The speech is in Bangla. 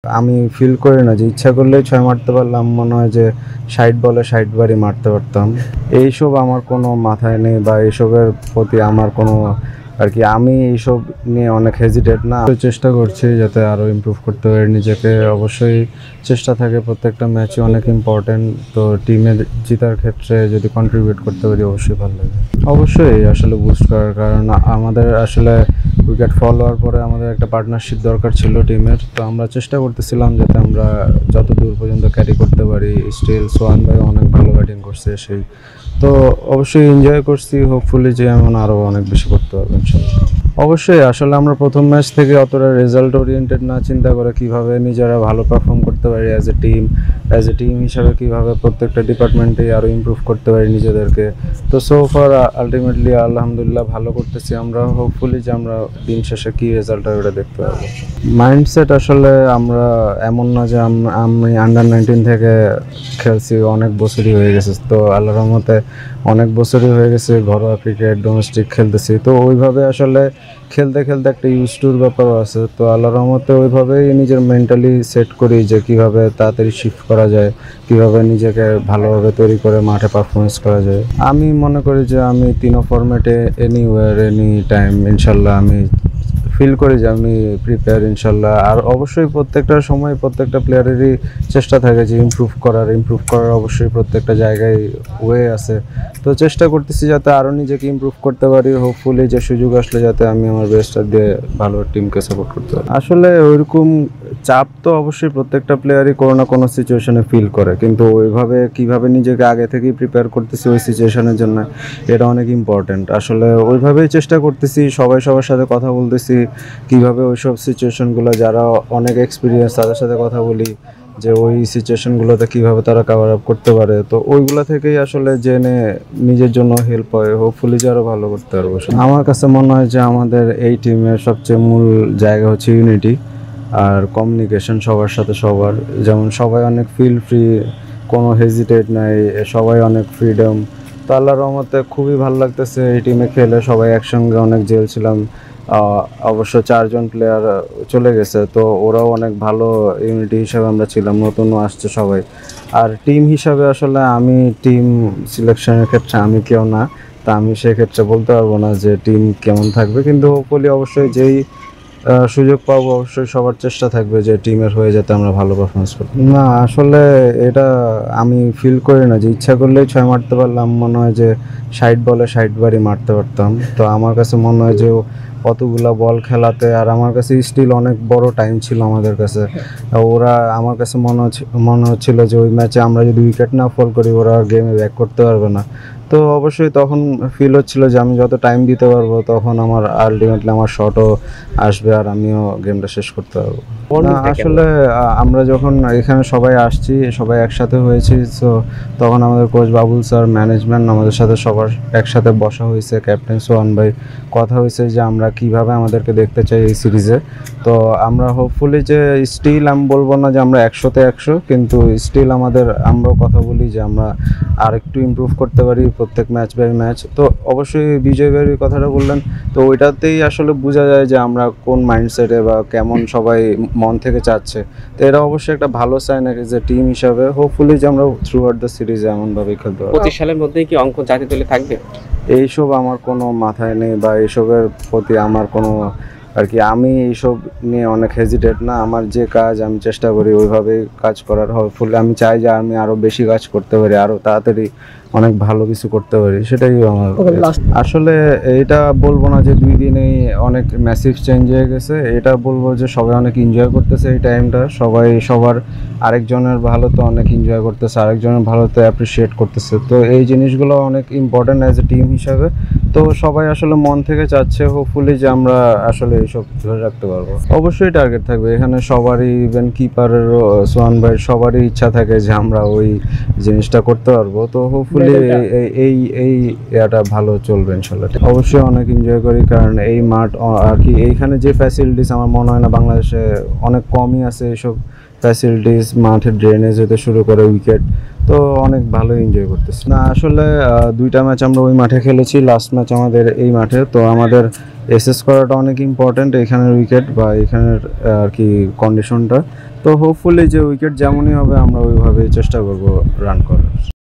আমি ফিল করি না যে ইচ্ছা করলেই ৬ মারতে পারলাম। মনে হয় যে ৬০ বলে ৬০ বারই মারতে পারতাম। এইসব আমার কোনো মাথায় নেই বা এসবের প্রতি আমার কোনো আমি এইসব নিয়ে অনেক হেজিটেট না। চেষ্টা করছি যাতে আরও ইমপ্রুভ করতে পারি নিজেকে। অবশ্যই চেষ্টা থাকে, প্রত্যেকটা ম্যাচই অনেক ইম্পর্টেন্ট। তো টিমের জেতার ক্ষেত্রে যদি কন্ট্রিবিউট করতে পারি অবশ্যই ভালো লাগে। অবশ্যই আসলে বুস্ট করার কারণ আমাদের আসলে উইকেট ফল হওয়ার পরে আমাদের একটা পার্টনারশিপ দরকার ছিল টিমের। তো আমরা চেষ্টা করতেছিলাম যাতে আমরা যত দূর পর্যন্ত ক্যারি করতে পারি। স্টিল সোহান ভাই অনেক ভালো ব্যাটিং করছে সেই। তো অবশ্যই এনজয় করছি, হোপফুলি যে এমন আরও অনেক বেশি করতে পারবো ইনশাল্লাহ। অবশ্যই আসলে আমরা প্রথম ম্যাচ থেকে অতটা রেজাল্ট ওরিয়েন্টেড না চিন্তা করে কীভাবে নিজেরা ভালো পারফর্ম করতে পারি অ্যাজ এ টিম হিসাবে কীভাবে প্রত্যেকটা ডিপার্টমেন্টেই আরও ইমপ্রুভ করতে পারি নিজেদেরকে। তো সো ফার আলটিমেটলি আলহামদুলিল্লাহ ভালো করতেছি আমরা। হোপফুলি যে আমরা দিন শেষে কী রেজাল্ট হয় ওটা দেখতে পারবো। মাইন্ডসেট আসলে আমরা এমন না যে আমি আন্ডার-19 থেকে খেলছি, অনেক বছরই হয়ে গেছে। তো আল্লাহর রহমতে অনেক বছরই হয়ে গেছে ঘরোয়া ক্রিকেট ডোমেস্টিক খেলতেছি। তো ওইভাবে আসলে খেলতে খেলতে একটা ইউজ টুর ব্যাপারও আছে। তো আল্লাহর রহমতে ওইভাবেই নিজের মেন্টালি সেট করি যে কীভাবে তাড়াতাড়ি শিফট করা যায়, কীভাবে নিজেকে ভালোভাবে তৈরি করে মাঠে পারফরমেন্স করা যায়। আমি মনে করি যে আমি ৩ ফরম্যাটে এনিওয়্যার এনি টাইম ইনশাল্লাহ আমি ফিল করি যে আমি প্রিপেয়ার ইনশাল্লাহ। আর অবশ্যই প্রত্যেকটা সময় প্রত্যেকটা প্লেয়ারেরই চেষ্টা থাকে যে ইমপ্রুভ করার অবশ্যই প্রত্যেকটা জায়গায় ওয়ে আছে। তো চেষ্টা করতেছি যাতে আরও নিজেকে ইমপ্রুভ করতে পারি। হোপফুলি যে সুযোগ আসলে যাতে আমি আমার বেস্টটা দিয়ে ভালো টিমকে সাপোর্ট করতে পারি। আসলে ওইরকম চাপ তো অবশ্যই প্রত্যেকটা প্লেয়ারই কোনো না কোনো সিচুয়েশনে ফিল করে, কিন্তু ওইভাবে কীভাবে নিজেকে আগে থেকেই প্রিপেয়ার করতেছি ওই সিচুয়েশনের জন্য, এটা অনেক ইম্পর্ট্যান্ট। আসলে ওইভাবেই চেষ্টা করতেছি, সবাই সবার সাথে কথা বলতেছি কীভাবে ওইসব সিচুয়েশনগুলো যারা অনেক এক্সপিরিয়েন্স তাদের সাথে কথা বলি যে ওই সিচুয়েশনগুলোতে কীভাবে তারা কভার আপ করতে পারে। তো ওইগুলো থেকেই আসলে জেনে নিজের জন্য হেল্প হয়, হোপফুলি যে আরও ভালো করতে পারবো। আমার কাছে মনে হয় যে আমাদের এই টিমের সবচেয়ে মূল জায়গা হচ্ছে ইউনিটি আর কমিউনিকেশন সবার সাথে সবার। যেমন সবাই অনেক ফিল ফ্রি, কোনো হেজিটেট নাই, সবাই অনেক ফ্রিডম। তো আল্লাহর রহমতে খুবই ভালো লাগতেছে এই টিমে খেলে। সবাই একসঙ্গে অনেক জেল ছিলাম। অবশ্য 4 জন প্লেয়ার চলে গেছে, তো ওরাও অনেক ভালো ইউনিটি হিসাবে আমরা ছিলাম, নতুনও আসছে সবাই। আর টিম হিসাবে আসলে আমি টিম সিলেকশনের ক্ষেত্রে আমি কেউ না, তা আমি সেক্ষেত্রে বলতে পারবো না যে টিম কেমন থাকবে, কিন্তু হোপফুলি অবশ্যই যেই সুযোগ পাবো অবশ্যই সবার চেষ্টা থাকবে যে টিমের হয়ে যাতে আমরা ভালো পারফরমেন্স করি। না আসলে এটা আমি ফিল করি না যে ইচ্ছা করলেই ৬ মারতে পারলাম। মনে হয় যে ৬০ বলে ৬০ বারই মারতে পারতাম। তো আমার কাছে মনে হয় যে অতগুলা বল খেলাতে আর আমার কাছে স্টিল অনেক বড় টাইম ছিল আমাদের কাছে। ওরা আমার কাছে মনে হচ্ছিল যে ওই ম্যাচে আমরা যদি উইকেট না ফল করি ওরা গেমে ব্যাক করতে পারবে না। তো অবশ্যই তখন ফিল হচ্ছিল যে আমি যত টাইম দিতে পারবো তখন আমার আলটিমেটলি আমার শটও আসবে আর আমিও গেমটা শেষ করতে পারবো। না আসলে আমরা যখন এখানে সবাই আসছি, সবাই একসাথে হয়েছি, সো তখন আমাদের কোচ বাবুল স্যার, ম্যানেজমেন্ট আমাদের সাথে সবার একসাথে বসা হয়েছে, ক্যাপ্টেন সোহান ভাই, কথা হয়েছে যে আমরা কিভাবে আমাদেরকে দেখতে চাই এই সিরিজে। তো আমরা হোপফুলি যে স্টিল আমি বলবো না যে আমরা 100-তে 100, কিন্তু স্টিল আমরাও কথা বলি যে আমরা আর একটু ইমপ্রুভ করতে পারি প্রত্যেক ম্যাচ বাই ম্যাচ। তো অবশ্যই বিজয় ভাইয়ের কথাটা বললেন, তো ওইটাতেই আসলে বোঝা যায় যে আমরা কোন মাইন্ডসেটে বা কেমন সবাই মন থেকে চাচ্ছে। তো এটা অবশ্যই একটা ভালো সাইন যে টিম হিসাবে হোপফুলি যে আমরা থ্রু আউট দ্য সিরিজে এমনভাবেই খেলতে পারবো। 25 সালের মধ্যেই কি অঙ্ক জাতীয় দলে থাকবে? এইসব আমার কোনো মাথায় নেই বা এইসবের প্রতি আমার কোনো আমি এইসব নিয়ে অনেক হেজিটেট না। আমার যে কাজ আমি চেষ্টা করি ওইভাবেই কাজ করার। হোপফুলি আমি চাই যে আমি আরও বেশি কাজ করতে পারি, আরও তাড়াতাড়ি অনেক ভালো কিছু করতে পারি, সেটাই আমার। আসলে এটা বলবো না যে 2 দিনেই অনেক ম্যাসিভ চেঞ্জ হয়ে গেছে, এটা বলবো যে সবাই অনেক এনজয় করতেছে এই টাইমটা। সবাই সবার আরেকজনের ভালো তো অনেক এনজয় করতেছে, আরেকজনের ভালো তো অ্যাপ্রিসিয়েট করতেছে। তো এই জিনিসগুলো অনেক ইম্পর্ট্যান্ট অ্যাজ এ টিম হিসাবে। তো সবাই আসলে মন থেকে চাচ্ছে হোপফুলি যে আমরা আসলে এইসব ধরে রাখতে পারবো। অবশ্যই টার্গেট থাকবে এখানে সবারই, ইভেন কিপারেরও, সোহান ভাইয়ের, সবারই ইচ্ছা থাকে যে আমরা ওই জিনিসটা করতে পারবো। তো হোপফুলি হোপফুলি এই এই ইয়াটা ভালো চলবে ইনশাল্লাহ। অবশ্যই অনেক এনজয় করি, কারণ এই মাঠ আর কি এইখানে যে ফ্যাসিলিটিস আমার মনে হয় না বাংলাদেশে অনেক কমই আছে এইসব ফ্যাসিলিটিস, মাঠের ড্রেনেজ হতে শুরু করে উইকেট, তো অনেক ভালো এনজয় করতেছি। না আসলে দুইটা ম্যাচ আমরা ওই মাঠে খেলেছি, লাস্ট ম্যাচ আমাদের এই মাঠে, তো আমাদের এসএস করাটা অনেক ইম্পর্ট্যান্ট এখানের উইকেট বা এখানের আর কি কন্ডিশনটা। তো হোপফুলি যে উইকেট যেমনই হবে আমরা ওইভাবেই চেষ্টা করব রান করার।